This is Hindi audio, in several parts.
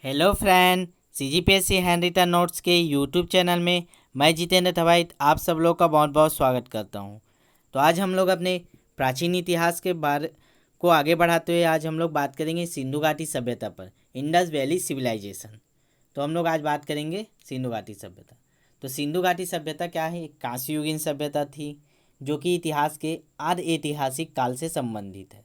Hello friend, CGPSC handwritten notes के यूट्यूब चैनल में मैं जितेंद्र थवाइत आप सब लोग का बहुत बहुत स्वागत करता हूं। तो आज हम लोग अपने प्राचीन इतिहास के बारे को आगे बढ़ाते हुए आज हम लोग बात करेंगे सिंधु घाटी सभ्यता पर, इंडस वैली सिविलाइजेशन। तो हम लोग आज बात करेंगे सिंधु घाटी सभ्यता। तो सिंधु घाटी सभ्यता क्या है? एक कांस्ययुगीन सभ्यता थी जो कि इतिहास के आद ऐतिहासिक काल से संबंधित है।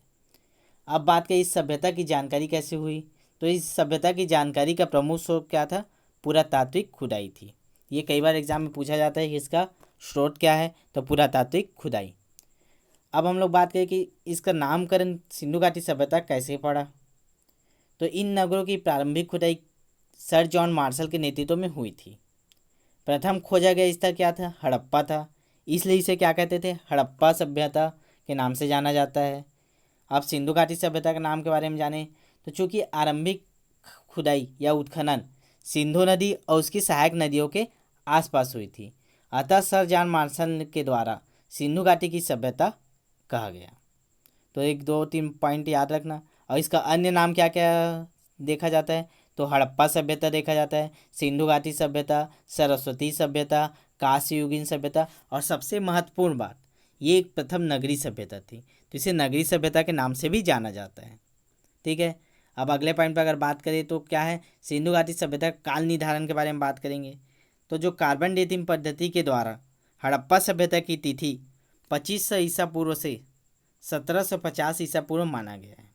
अब बात करें इस सभ्यता की जानकारी कैसे हुई, तो इस सभ्यता की जानकारी का प्रमुख स्रोत क्या था? पुरातात्विक खुदाई थी। ये कई बार एग्जाम में पूछा जाता है कि इसका स्रोत क्या है, तो पुरातात्विक खुदाई। अब हम लोग बात करें कि इसका नामकरण सिंधु घाटी सभ्यता कैसे पड़ा। तो इन नगरों की प्रारंभिक खुदाई सर जॉन मार्शल के नेतृत्व में हुई थी। प्रथम खोजा गया स्थल क्या था? हड़प्पा था। इसलिए इसे क्या कहते थे? हड़प्पा सभ्यता के नाम से जाना जाता है। अब सिंधु घाटी सभ्यता के नाम के बारे में जाने, तो चूंकि आरंभिक खुदाई या उत्खनन सिंधु नदी और उसकी सहायक नदियों के आसपास हुई थी, अतः सर जॉन मार्शल के द्वारा सिंधु घाटी की सभ्यता कहा गया। तो एक दो तीन पॉइंट याद रखना। और इसका अन्य नाम क्या क्या देखा जाता है? तो हड़प्पा सभ्यता देखा जाता है, सिंधु घाटी सभ्यता, सरस्वती सभ्यता, कांस्ययुगीन सभ्यता, और सबसे महत्वपूर्ण बात, ये एक प्रथम नगरी सभ्यता थी, तो इसे नगरी सभ्यता के नाम से भी जाना जाता है। ठीक है। अब अगले पॉइंट पर अगर बात करें तो क्या है? सिंधु घाटी सभ्यता काल निर्धारण के बारे में बात करेंगे। तो जो कार्बन डेटिंग पद्धति के द्वारा हड़प्पा सभ्यता की तिथि 2500 ईसा पूर्व से 1750 ईसा पूर्व माना गया है।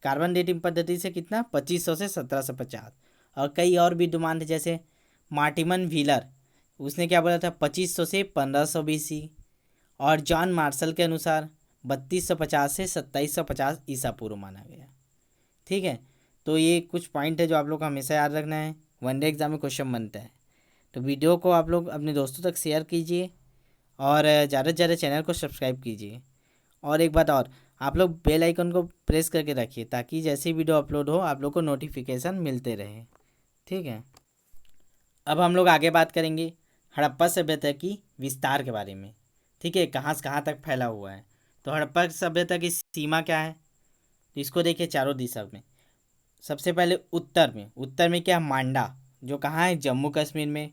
कार्बन डेटिंग पद्धति से कितना? 2500 से 1750। और कई और विद्वान थे जैसे मार्टिमन व्हीलर, उसने क्या बोला था? 2500 से 1500 बीसी। और जॉन मार्शल के अनुसार 3250 से 2750 ईसा पूर्व माना गया। ठीक है। तो ये कुछ पॉइंट है जो आप लोग को हमेशा याद रखना है, वनडे एग्जाम में क्वेश्चन बनता है। तो वीडियो को आप लोग अपने दोस्तों तक शेयर कीजिए और ज़्यादा से ज़्यादा चैनल को सब्सक्राइब कीजिए। और एक बात और, आप लोग बेल आइकन को प्रेस करके रखिए ताकि जैसे ही वीडियो अपलोड हो आप लोग को नोटिफिकेशन मिलते रहे। ठीक है। अब हम लोग आगे बात करेंगे हड़प्पा सभ्यता की विस्तार के बारे में। ठीक है, कहाँ से कहाँ तक फैला हुआ है। तो हड़प्पा सभ्यता की सीमा क्या है? तो इसको देखिए चारों दिशा में। सबसे पहले उत्तर में क्या है? मांडा, जो कहाँ है? जम्मू कश्मीर में।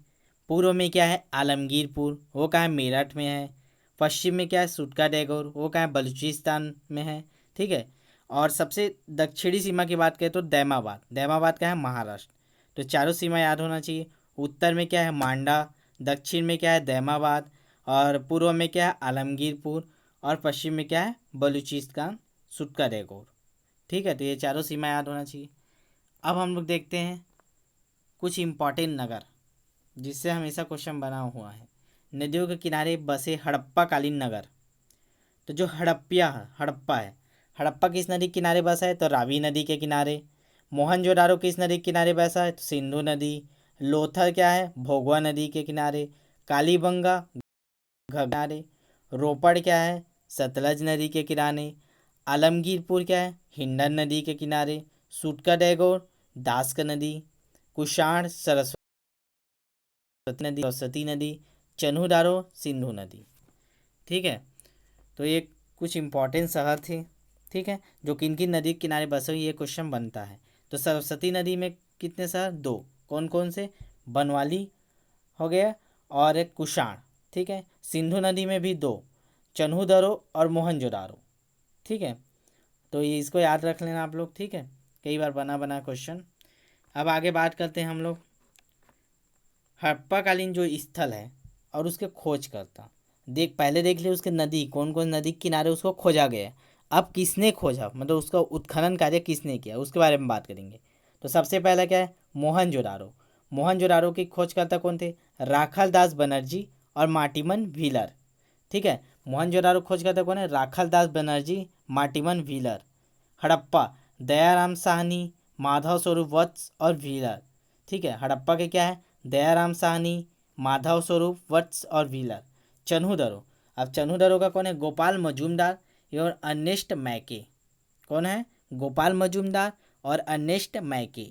पूर्व में क्या है? आलमगीरपुर, वो कहाँ है? मेरठ में है। पश्चिम में क्या है? सुटका डैगोर, वो कहाँ है? बलूचिस्तान में है। ठीक है। और सबसे दक्षिणी सीमा की बात करें तो दैमाबाद क्या है? महाराष्ट्र। तो चारों सीमा याद होना चाहिए। उत्तर में क्या है? मांडा, दक्षिण में क्या है? दैमाबाद, और पूर्व में क्या है? आलमगीरपुर, और पश्चिम में क्या है? बलूचिस्तान, सुटका डैगोर। ठीक है। तो ये चारों सीमा याद होना चाहिए। अब हम लोग देखते हैं कुछ इम्पॉर्टेंट नगर जिससे हमेशा क्वेश्चन बना हुआ है। नदियों के किनारे बसे हड़प्पा कालीन नगर। तो जो हड़प्पा है, हड़प्पा किस नदी के किनारे बसा है? तो रावी नदी के किनारे। मोहनजोदारो किस नदी के किनारे बसा है? तो सिंधु नदी। लोथल क्या है? भोगवा नदी के किनारे। कालीबंगा किनारे। रोपड़ क्या है? सतलज नदी के किनारे। आलमगीरपुर क्या है? हिंडन नदी के किनारे। सुटका डैगोर दास्क नदी। कुषाण सरस्वती नदी। चन्हूदारो सिंधु नदी। ठीक है। तो ये कुछ इंपॉर्टेंट शहर थे। ठीक है, जो किन किन नदी के किनारे बसे हुए, ये क्वेश्चन बनता है। तो सरस्वती नदी में कितने शहर? दो। कौन कौन से? बनवाली हो गया और एक कुषाण। ठीक है। सिंधु नदी में भी दो, चन्हूदारो और मोहनजोदारो। ठीक है। तो ये इसको याद रख लेना आप लोग। ठीक है, कई बार बना बना क्वेश्चन। अब आगे बात करते हैं हम लोग हड़प्पाकालीन जो स्थल है और उसके खोज करता। पहले देख लिए उसके नदी, कौन कौन नदी के किनारे उसको खोजा गया है। अब किसने खोजा, मतलब उसका उत्खनन कार्य किसने किया, उसके बारे में बात करेंगे। तो सबसे पहला क्या है? मोहनजोदारो। मोहनजोदारो की खोजकर्ता कौन थे? राखाल दास बनर्जी और मार्टिमन व्हीलर। ठीक है। मोहनजोदारो खोजकर्ता कौन है? राखाल दास बनर्जी, मार्टिमन व्हीलर। हड़प्पा दयाराम साहनी, माधव स्वरूप वत्स और व्हीलर। ठीक है। हड़प्पा के क्या है? दयाराम साहनी, माधव स्वरूप वत्स और व्हीलर। चन्हूदरो, अब चन्हूदरो का कौन है? गोपाल मजूमदार और अर्नेस्ट मैके। कौन है? गोपाल मजूमदार और अर्नेस्ट मैके।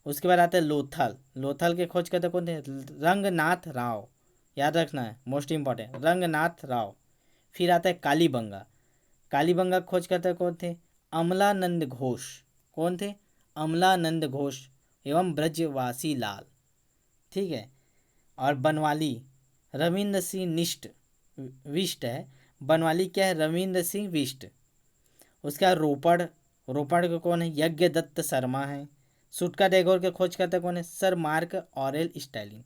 उसके बाद आता है लोथल। लोथल के खोज करते कौन थे? रंगनाथ राव। याद रखना है, मोस्ट इंपॉर्टेंट, रंगनाथ राव। फिर आता है कालीबंगा। कालीबंगा खोज करते कौन थे? अमलानंद घोष। कौन थे? अमलानंद घोष। एवं ब्रजवासी लाल। ठीक है। और बनवाली रविंद्र सिंह निष्ठ विष्ट है। बनवाली क्या है? रविंद्र सिंह विष्ट। उसका रोपड़, रोपड़ का कौन है? यज्ञ दत्त शर्मा है। सुटका टैगोर के खोजकर्ता कौन है? Sir mark Aurel Stalin.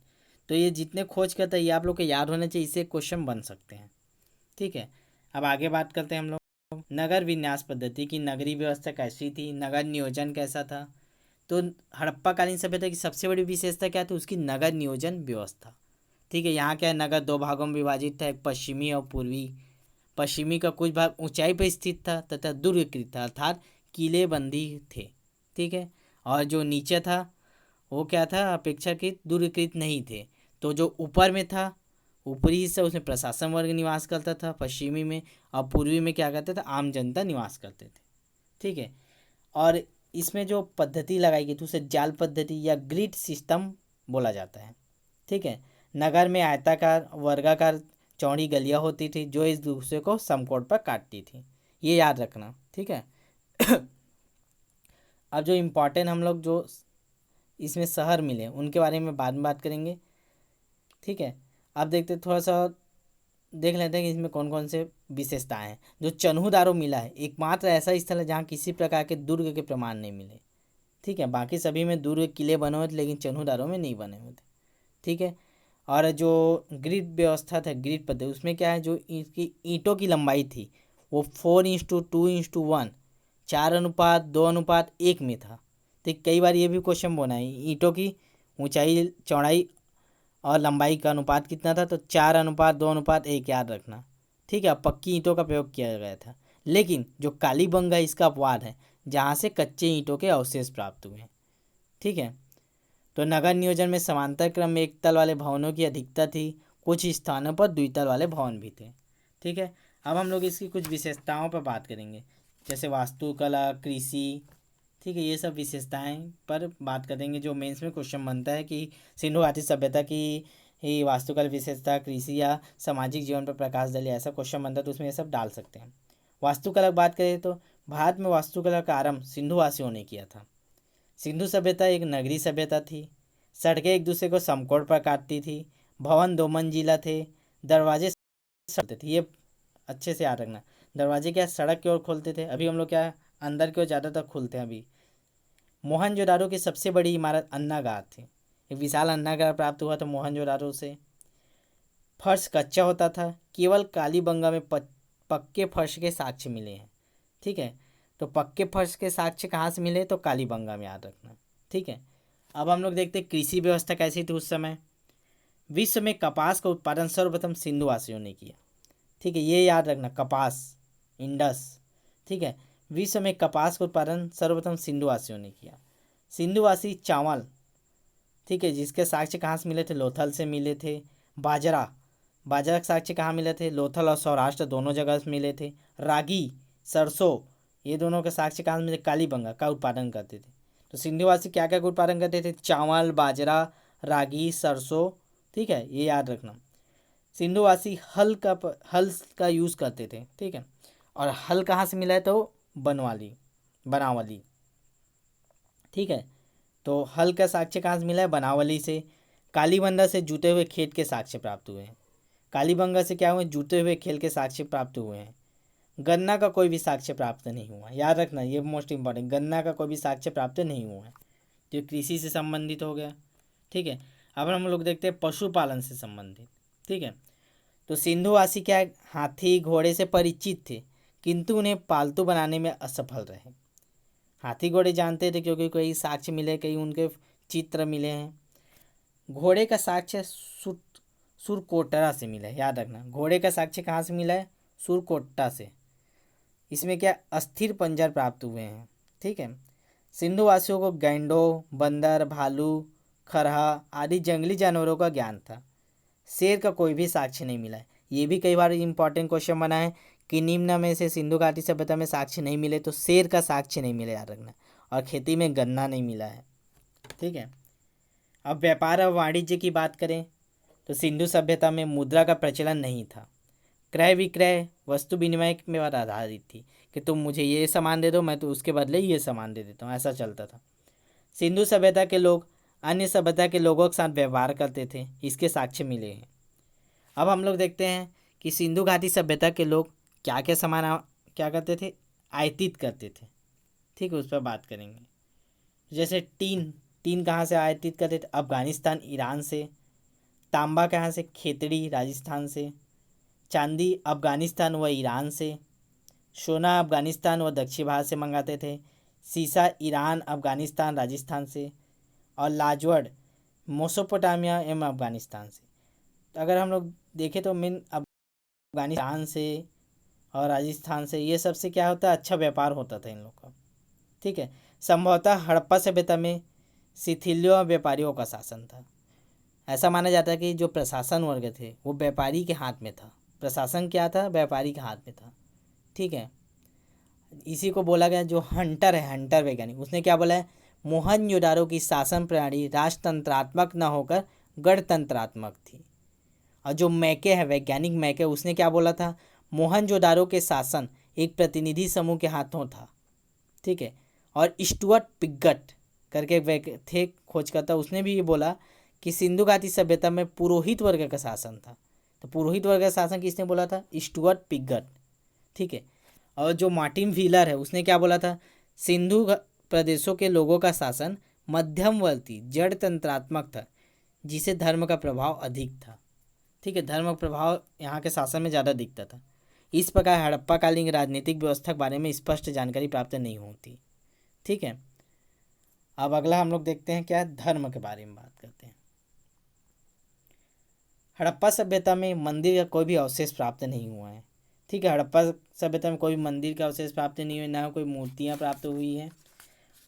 तो ये जितने खोजकर्ता ये आप लोग को याद होने चाहिए, इससे क्वेश्चन बन सकते हैं। ठीक है। अब आगे बात करते हैं हम लोग नगर विन्यास पद्धति की। नगरीय व्यवस्था कैसी थी? नगर नियोजन कैसा था? तो हड़प्पा कालीन सभ्यता की सबसे बड़ी विशेषता क्या थी? उसकी नगर नियोजन व्यवस्था। ठीक है। यहाँ क्या है? नगर दो भागों में विभाजित था, एक पश्चिमी और पूर्वी। पश्चिमी का कुछ भाग ऊंचाई पर स्थित था तथा दुर्गकृत था, अर्थात किलेबंदी थे। ठीक है। और जो नीचे था वो क्या था? अपेक्षाकृत दुर्गकृत नहीं थे। तो जो ऊपर में था, ऊपरी हिस्सा, उसमें प्रशासन वर्ग निवास करता था पश्चिमी में, और पूर्वी में क्या करते थे? आम जनता निवास करते थे। ठीक है। और इसमें जो पद्धति लगाई गई थी उसे जाल पद्धति या ग्रिड सिस्टम बोला जाता है। ठीक है। नगर में आयताकार वर्गाकार चौड़ी गलियां होती थी जो इस दूसरे को समकोण पर काटती थी। ये याद रखना। ठीक है। अब जो इम्पोर्टेंट हम लोग जो इसमें शहर मिले उनके बारे में बाद में बात करेंगे। ठीक है। अब देखते थोड़ा सा देख लेते हैं कि इसमें कौन कौन से विशेषताएं हैं। जो चन्हू मिला है एकमात्र ऐसा स्थल है जहाँ किसी प्रकार के दुर्ग के प्रमाण नहीं मिले। ठीक है। बाकी सभी में दुर्ग किले बने हुए थे लेकिन चन्हू में नहीं बने हुए थे। ठीक है। और जो ग्रिड व्यवस्था था, ग्रिड पद्धति, उसमें क्या है? जो इसकी ईंटों की लंबाई थी वो 4:2:1 4:2:1 में था। तो कई बार ये भी क्वेश्चन बना है ईंटों की ऊंचाई चौड़ाई और लंबाई का अनुपात कितना था? तो 4:2:1 याद रखना। ठीक है। अब पक्की ईंटों का प्रयोग किया गया था, लेकिन जो कालीबंग है इसका अपवाद है जहाँ से कच्चे ईंटों के अवशेष प्राप्त हुए हैं। ठीक है। तो नगर नियोजन में समांतर क्रम में एक तल वाले भवनों की अधिकता थी, कुछ स्थानों पर द्वितल वाले भवन भी थे। ठीक है। अब हम लोग इसकी कुछ विशेषताओं पर बात करेंगे, जैसे वास्तुकला, कृषि। ठीक है। ये सब विशेषताएं पर बात करेंगे जो मेंस में क्वेश्चन बनता है कि सिंधु घाटी सभ्यता की ही वास्तुकला विशेषता, कृषि या सामाजिक जीवन पर प्रकाश डाले, ऐसा क्वेश्चन बनता है तो उसमें ये सब डाल सकते हैं। वास्तुकला की बात करें तो भारत में वास्तुकला का आरंभ सिंधु वासियों ने किया था। सिंधु सभ्यता एक नगरीय सभ्यता थी। सड़कें एक दूसरे को समकोण पर काटती थी। भवन 2 मंजिला थे। दरवाजे चलते थे। ये अच्छे से याद रखना। दरवाजे क्या सड़क की ओर खोलते थे, अभी हम लोग क्या अंदर की ओर ज़्यादातर खोलते हैं। अभी मोहनजोदारो की सबसे बड़ी इमारत अन्नागार थी। एक विशाल अन्नागार प्राप्त हुआ था मोहनजोदारो से। फर्श कच्चा होता था। केवल कालीबंगा में पक्के फर्श के साक्ष्य मिले हैं। ठीक है। तो पक्के फर्श के साक्ष्य कहाँ से मिले? तो कालीबंगा में, याद रखना। ठीक है। अब हम लोग देखते हैं कृषि व्यवस्था कैसी थी उस समय। विश्व में कपास का उत्पादन सर्वप्रथम सिंधुवासियों ने किया। ठीक है। ये याद रखना, कपास, इंडस। ठीक है। विश्व में कपास का उत्पादन सर्वप्रथम सिंधुवासियों ने किया। सिंधुवासी चावल, ठीक है, जिसके साक्ष्य कहाँ से मिले थे? लोथल से मिले थे। बाजरा, बाजरा के साक्ष्य कहाँ मिले थे? लोथल और सौराष्ट्र दोनों जगह से मिले थे। रागी, सरसों, ये दोनों के साक्ष्य कहाँ से मिले? कालीबंगा का उत्पादन करते थे। तो सिंधुवासी क्या क्या उत्पादन करते थे? चावल, बाजरा, रागी, सरसों। ठीक है। ये याद रखना। सिंधुवासी हल का यूज़ करते थे। ठीक है। और हल कहाँ से मिला है? तो बनावली। ठीक है। तो हल का साक्ष्य कहाँ से मिला है? बनावली से। कालीबंगा से जुटे हुए खेत के साक्ष्य प्राप्त हुए हैं। कालीबंगा से क्या हुए? जुटे हुए खेत के साक्ष्य प्राप्त हुए हैं। गन्ना का कोई भी साक्ष्य प्राप्त नहीं हुआ, याद रखना, ये मोस्ट इंपॉर्टेंट। गन्ना का कोई भी साक्ष्य प्राप्त नहीं हुआ है। तो कृषि से संबंधित हो गया। ठीक है। अब हम लोग देखते हैं पशुपालन से संबंधित। ठीक है। तो सिंधुवासी क्या है? हाथी घोड़े से परिचित थे किंतु उन्हें पालतू बनाने में असफल रहे। हाथी घोड़े जानते थे क्योंकि कई साक्ष्य मिले, कई उनके चित्र मिले हैं। घोड़े का साक्ष्य सुरकोटरा से मिला है, याद रखना। घोड़े का साक्ष्य कहाँ से मिला है? सुरकोट्टा से। इसमें क्या अस्थिर पंजर प्राप्त हुए हैं। ठीक है। सिंधुवासियों को गैंडों, बंदर, भालू, खरहा आदि जंगली जानवरों का ज्ञान था। शेर का कोई भी साक्ष्य नहीं मिला है। ये भी कई बार इंपॉर्टेंट क्वेश्चन बना है कि निम्न में से सिंधु घाटी सभ्यता में साक्ष्य नहीं मिले, तो शेर का साक्ष्य नहीं मिला, याद रखना। और खेती में गन्ना नहीं मिला है। ठीक है। अब व्यापार और वाणिज्य की बात करें तो सिंधु सभ्यता में मुद्रा का प्रचलन नहीं था। क्रय विक्रय वस्तु विनिमय में आधारित थी कि तुम मुझे ये सामान दे दो, मैं तो उसके बदले ये सामान दे देता हूँ, ऐसा चलता था। सिंधु सभ्यता के लोग अन्य सभ्यता के लोगों के साथ व्यवहार करते थे, इसके साक्ष्य मिले हैं। अब हम लोग देखते हैं कि सिंधु घाटी सभ्यता के लोग क्या क्या सामान क्या करते थे, आयातित करते थे। ठीक है, उस पर बात करेंगे। जैसे टीन टीन कहाँ से आयातित करते थे? अफ़गानिस्तान, ईरान से। तांबा कहाँ से? खेतड़ी, राजस्थान से। चांदी अफ़गानिस्तान व ईरान से। सोना अफ़गानिस्तान व दक्षिण भारत से मंगाते थे। सीसा ईरान, अफ़गानिस्तान, राजस्थान से। और लाजवड़ मेसोपोटामिया एवं अफ़गानिस्तान से। तो अगर हम लोग देखें तो मेन अफ़गानिस्तान से और राजस्थान से, ये सबसे क्या होता है, अच्छा व्यापार होता था इन लोग का। ठीक है। संभवतः हड़प्पा सभ्यता में शिथिलियों व्यापारियों का शासन था। ऐसा माना जाता है कि जो प्रशासन वर्ग थे वो व्यापारी के हाथ में था। प्रशासन क्या था? व्यापारी के हाथ में था। ठीक है। इसी को बोला गया, जो हंटर है, हंटर वैज्ञानिक, उसने क्या बोला है? मोहनजोदारो की शासन प्रणाली राजतंत्रात्मक न होकर गणतंत्रात्मक थी। और जो मैके है, वैज्ञानिक मैके, उसने क्या बोला था? मोहनजोदारो के शासन एक प्रतिनिधि समूह के हाथों था। ठीक है। और स्टुअर्ट पिगट करके एक थे खोजकर्ता, उसने भी ये बोला कि सिंधु घाटी सभ्यता में पुरोहित वर्ग का शासन था। तो पुरोहित वर्ग का शासन किसने बोला था? Stuart Piggott. ठीक है। और जो मार्टिन व्हीलर है, उसने क्या बोला था? प्रदेशों के लोगों का शासन मध्यमवर्ती जड़ तंत्रात्मक था, जिसे धर्म का प्रभाव अधिक था। ठीक है, धर्म का प्रभाव यहाँ के शासन में ज़्यादा दिखता था। इस प्रकार हड़प्पाकालीन राजनीतिक व्यवस्था के बारे में स्पष्ट जानकारी प्राप्त नहीं होती। ठीक है। अब अगला हम लोग देखते हैं क्या, धर्म के बारे में बात करते हैं। हड़प्पा सभ्यता में मंदिर का कोई भी अवशेष प्राप्त नहीं हुआ है। ठीक है, हड़प्पा सभ्यता में कोई मंदिर का अवशेष प्राप्त नहीं हुए, ना कोई मूर्तियाँ प्राप्त हुई हैं।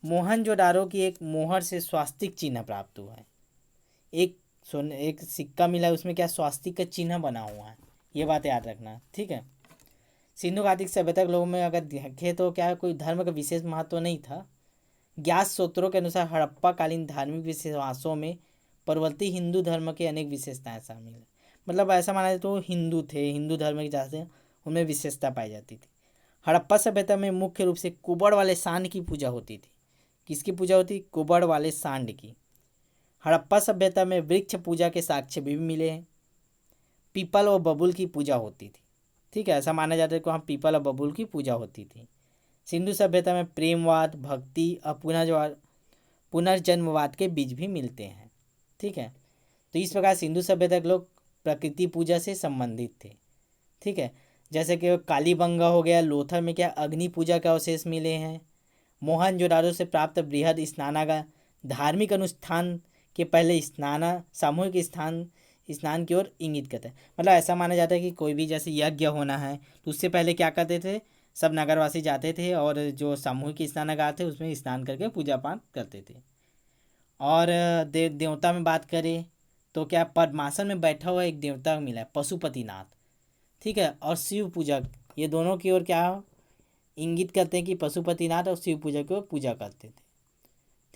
मोहनजोदारो की एक मोहर से स्वास्तिक चिन्ह प्राप्त हुआ है। एक सिक्का मिला है, उसमें क्या स्वास्तिक का चिन्ह बना हुआ है। ये बात याद रखना। ठीक है। सिंधु घाटी सभ्यता के लोगों में अगर देखें तो क्या कोई धर्म का विशेष महत्व तो नहीं था। ज्ञात स्रोतों के अनुसार हड़प्पा कालीन धार्मिक विश्वासों में परवर्ती हिंदू धर्म के अनेक विशेषताएं शामिल है। मतलब ऐसा माना जाए तो हिंदू थे, हिंदू धर्म की जहाँ से उनमें विशेषता पाई जाती थी। हड़प्पा सभ्यता में मुख्य रूप से कुबड़ वाले सांड की पूजा होती थी। किसकी पूजा होती? कुबड़ वाले सांड की। हड़प्पा सभ्यता में वृक्ष पूजा के साक्ष्य भी मिले हैं। पीपल और बबूल की पूजा होती थी। ठीक है, ऐसा माना जाता है कि वहाँ पीपल और बबूल की पूजा होती थी। सिंधु सभ्यता में प्रेमवाद, भक्ति और पुनर्जन्मवाद के बीज भी मिलते हैं। ठीक है। तो इस प्रकार सिंधु सभ्यता के लोग प्रकृति पूजा से संबंधित थे। ठीक है। जैसे कि कालीबंगा हो गया, लोथर में क्या अग्नि पूजा के अवशेष मिले हैं। मोहनजोदारो से प्राप्त बृहद स्नानागार धार्मिक अनुष्ठान के पहले सामूहिक स्नान की ओर इंगित करता है। मतलब ऐसा माना जाता है कि कोई भी जैसे यज्ञ होना है तो उससे पहले क्या करते थे? सब नगरवासी जाते थे और जो सामूहिक स्नानागार थे उसमें स्नान करके पूजा पाठ करते थे। और देवता में बात करें तो क्या पद्मासन में बैठा हुआ एक देवता मिला है, पशुपतिनाथ। ठीक है। और शिव पूजा, ये दोनों की ओर क्या इंगित करते हैं कि पशुपतिनाथ और शिव पूजा की ओर पूजा करते थे।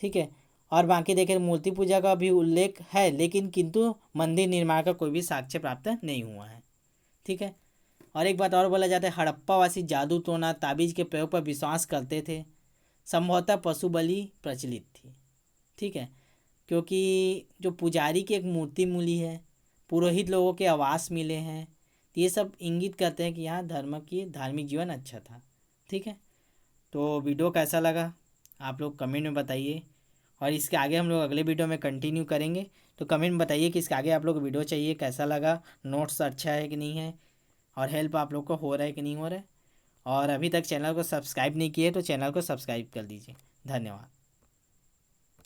ठीक है। और बाकी देखें मूर्ति पूजा का भी उल्लेख है, लेकिन किंतु मंदिर निर्माण का कोई भी साक्ष्य प्राप्त नहीं हुआ है। ठीक है। और एक बात और बोला जाता है, हड़प्पावासी जादू टोना ताबीज के प्रयोग पर विश्वास करते थे। संभवतः पशु बलि प्रचलित थी। ठीक है, क्योंकि जो पुजारी की एक मूर्ति मिली है, पुरोहित लोगों के आवास मिले हैं, तो ये सब इंगित करते हैं कि यहाँ धार्मिक जीवन अच्छा था। ठीक है। तो वीडियो कैसा लगा आप लोग कमेंट में बताइए, और इसके आगे हम लोग अगले वीडियो में कंटिन्यू करेंगे। तो कमेंट में बताइए कि इसके आगे आप लोग को वीडियो चाहिए, कैसा लगा, नोट्स अच्छा है कि नहीं है, और हेल्प आप लोग को हो रहा है कि नहीं हो रहा है। और अभी तक चैनल को सब्सक्राइब नहीं किए तो चैनल को सब्सक्राइब कर दीजिए। धन्यवाद।